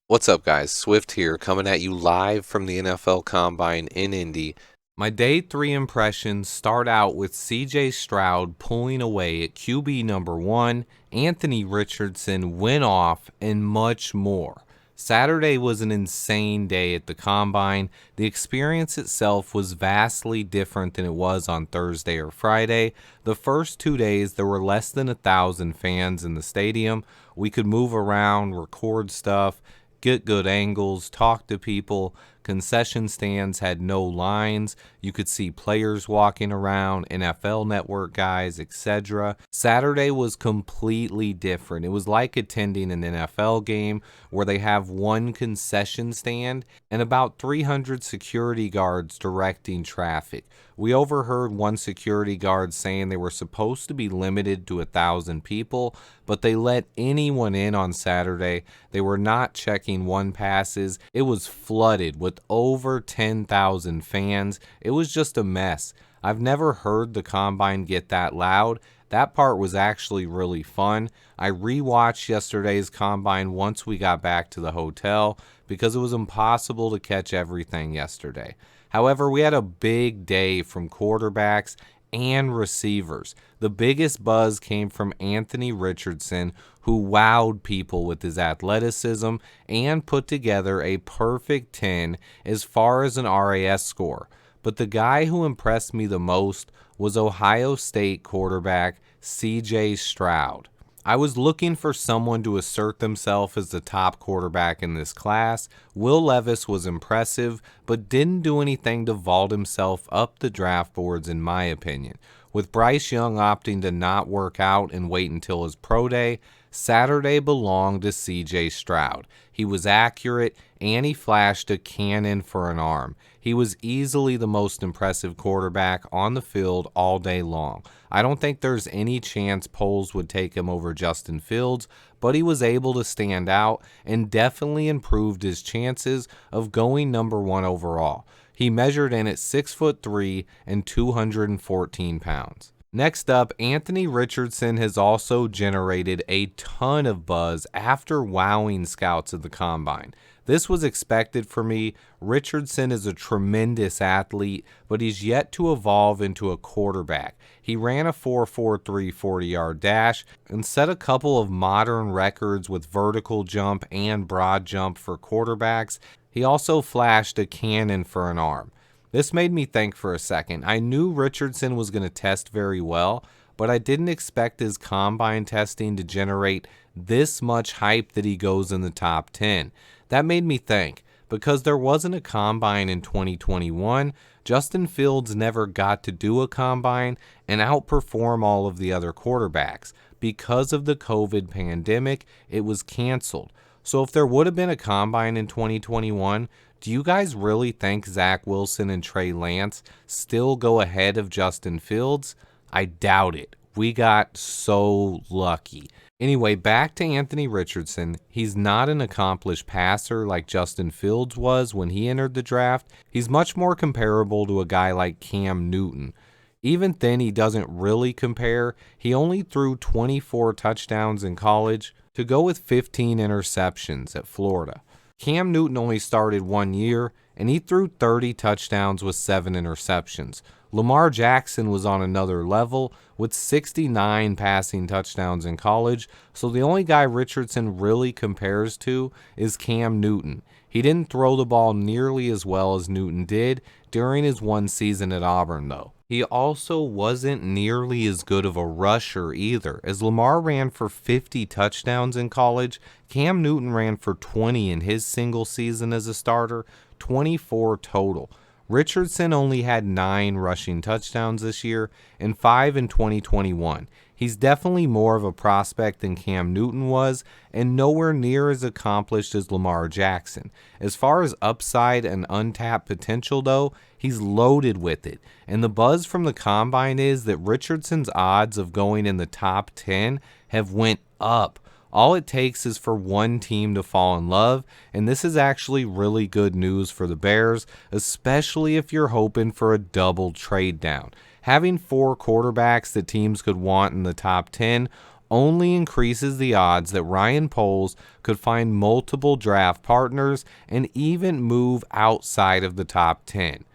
What's up, guys? Swift here, coming at you live from the NFL Combine in Indy. My day 3 impressions start out with CJ Stroud pulling away at QB number 1, Anthony Richardson went off, and much more. Saturday was an insane day at the Combine. The experience itself was vastly different than it was on Thursday or Friday. The first 2 days, there were less than 1,000 fans in the stadium. We could move around, record stuff, get good angles, talk to people. Concession stands had no lines. You could see players walking around, NFL Network guys, etc. Saturday was completely different. It was like attending an NFL game where they have one concession stand and about 300 security guards directing traffic. We overheard one security guard saying they were supposed to be limited to 1,000 people, but they let anyone in on Saturday. They were not checking one passes. It was flooded with over 10,000 fans. It was just a mess. I've never heard the Combine get that loud. That part was actually really fun. I rewatched yesterday's Combine once we got back to the hotel because it was impossible to catch everything yesterday. However, we had a big day from quarterbacks and receivers. The biggest buzz came from Anthony Richardson, who wowed people with his athleticism and put together a perfect 10 as far as an RAS score. But the guy who impressed me the most was Ohio State quarterback CJ Stroud. I was looking for someone to assert themselves as the top quarterback in this class. Will Levis was impressive, but didn't do anything to vault himself up the draft boards in my opinion. With Bryce Young opting to not work out and wait until his pro day, Saturday belonged to CJ Stroud. He was accurate and he flashed a cannon for an arm. He was easily the most impressive quarterback on the field all day long. I don't think there's any chance polls would take him over Justin Fields, but he was able to stand out and definitely improved his chances of going number 1 overall. He measured in at 6'3" and 214 pounds. Next up, Anthony Richardson has also generated a ton of buzz after wowing scouts at the Combine. This was expected for me. Richardson is a tremendous athlete, but he's yet to evolve into a quarterback. He ran a 4.43 40-yard dash and set a couple of modern records with vertical jump and broad jump for quarterbacks. He also flashed a cannon for an arm. This made me think for a second. I knew Richardson was going to test very well, but I didn't expect his combine testing to generate this much hype that he goes in the top 10. That made me think, because there wasn't a combine in 2021, Justin Fields never got to do a combine and outperform all of the other quarterbacks. Because of the COVID pandemic, it was canceled. So if there would have been a combine in 2021, do you guys really think Zach Wilson and Trey Lance still go ahead of Justin Fields? I doubt it. We got so lucky. Anyway, back to Anthony Richardson. He's not an accomplished passer like Justin Fields was when he entered the draft. He's much more comparable to a guy like Cam Newton. Even then, he doesn't really compare. He only threw 24 touchdowns in college to go with 15 interceptions at Florida. Cam Newton only started 1 year, and he threw 30 touchdowns with 7 interceptions. Lamar Jackson was on another level with 69 passing touchdowns in college, so the only guy Richardson really compares to is Cam Newton. He didn't throw the ball nearly as well as Newton did during his one season at Auburn, though. He also wasn't nearly as good of a rusher either. As Lamar ran for 50 touchdowns in college, Cam Newton ran for 20 in his single season as a starter, 24 total. Richardson only had 9 rushing touchdowns this year and 5 in 2021. He's definitely more of a prospect than Cam Newton was and nowhere near as accomplished as Lamar Jackson. As far as upside and untapped potential though, he's loaded with it. And the buzz from the Combine is that Richardson's odds of going in the top 10 have went up. All it takes is for one team to fall in love, and this is actually really good news for the Bears, especially if you're hoping for a double trade down. Having 4 quarterbacks that teams could want in the top 10 only increases the odds that Ryan Poles could find multiple draft partners and even move outside of the top 10.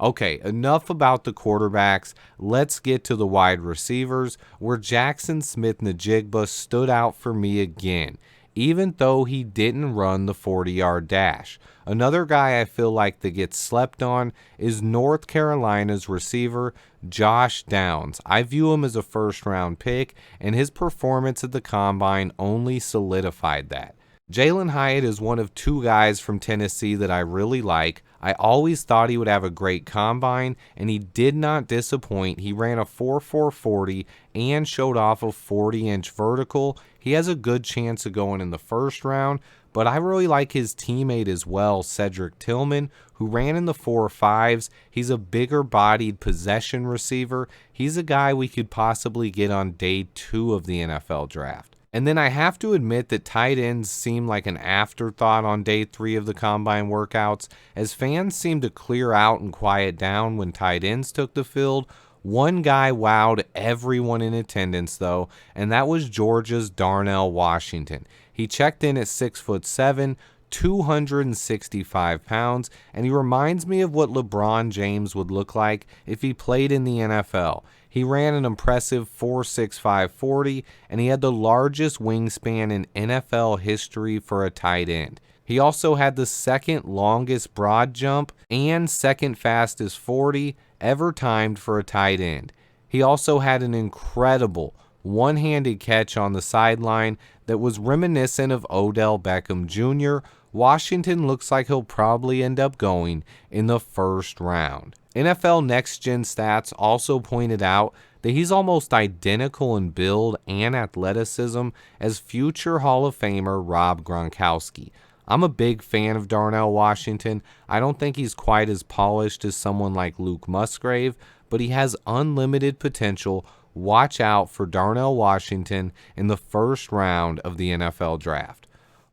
Okay, enough about the quarterbacks. Let's get to the wide receivers, where Jackson Smith-Njigba stood out for me again, even though he didn't run the 40-yard dash. Another guy I feel like that gets slept on is North Carolina's receiver, Josh Downs. I view him as a first-round pick, and his performance at the Combine only solidified that. Jalen Hyatt is one of two guys from Tennessee that I really like. I always thought he would have a great combine, and he did not disappoint. He ran a 4.4 40 and showed off a 40-inch vertical. He has a good chance of going in the first round, but I really like his teammate as well, Cedric Tillman, who ran in the 4.5s. He's a bigger-bodied possession receiver. He's a guy we could possibly get on day 2 of the NFL draft. And then I have to admit that tight ends seem like an afterthought on day 3 of the Combine workouts, as fans seemed to clear out and quiet down when tight ends took the field. One guy wowed everyone in attendance, though, and that was Georgia's Darnell Washington. He checked in at 6'7", 265 pounds, and he reminds me of what LeBron James would look like if he played in the NFL. He ran an impressive 4.65 40, and he had the largest wingspan in NFL history for a tight end. He also had the second longest broad jump and second fastest 40 ever timed for a tight end. He also had an incredible one-handed catch on the sideline that was reminiscent of Odell Beckham Jr. Washington looks like he'll probably end up going in the first round. NFL Next Gen Stats also pointed out that he's almost identical in build and athleticism as future Hall of Famer Rob Gronkowski. I'm a big fan of Darnell Washington. I don't think he's quite as polished as someone like Luke Musgrave, but he has unlimited potential. Watch out for Darnell Washington in the first round of the NFL draft.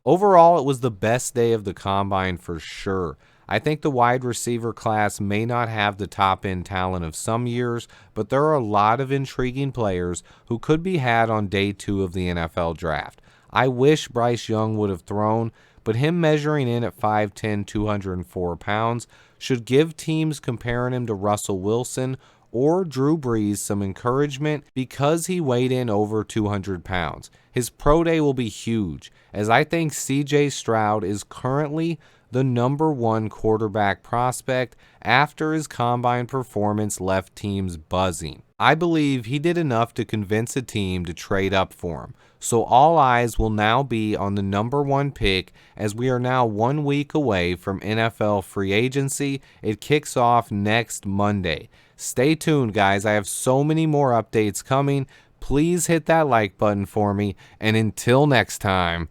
Overall, it was the best day of the Combine for sure. I think the wide receiver class may not have the top-end talent of some years, but there are a lot of intriguing players who could be had on day 2 of the NFL draft. I wish Bryce Young would have thrown, but him measuring in at 5'10", 204 pounds should give teams comparing him to Russell Wilson or Drew Brees some encouragement because he weighed in over 200 pounds. His pro day will be huge, as I think C.J. Stroud is currently the number 1 quarterback prospect after his combine performance left teams buzzing. I believe he did enough to convince a team to trade up for him, so all eyes will now be on the number 1 pick as we are now 1 week away from NFL free agency. It kicks off next Monday. Stay tuned, guys. I have so many more updates coming. Please hit that like button for me, and until next time,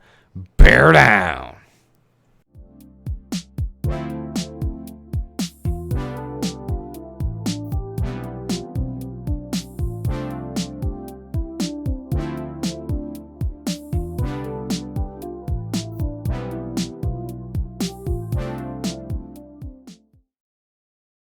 bear down.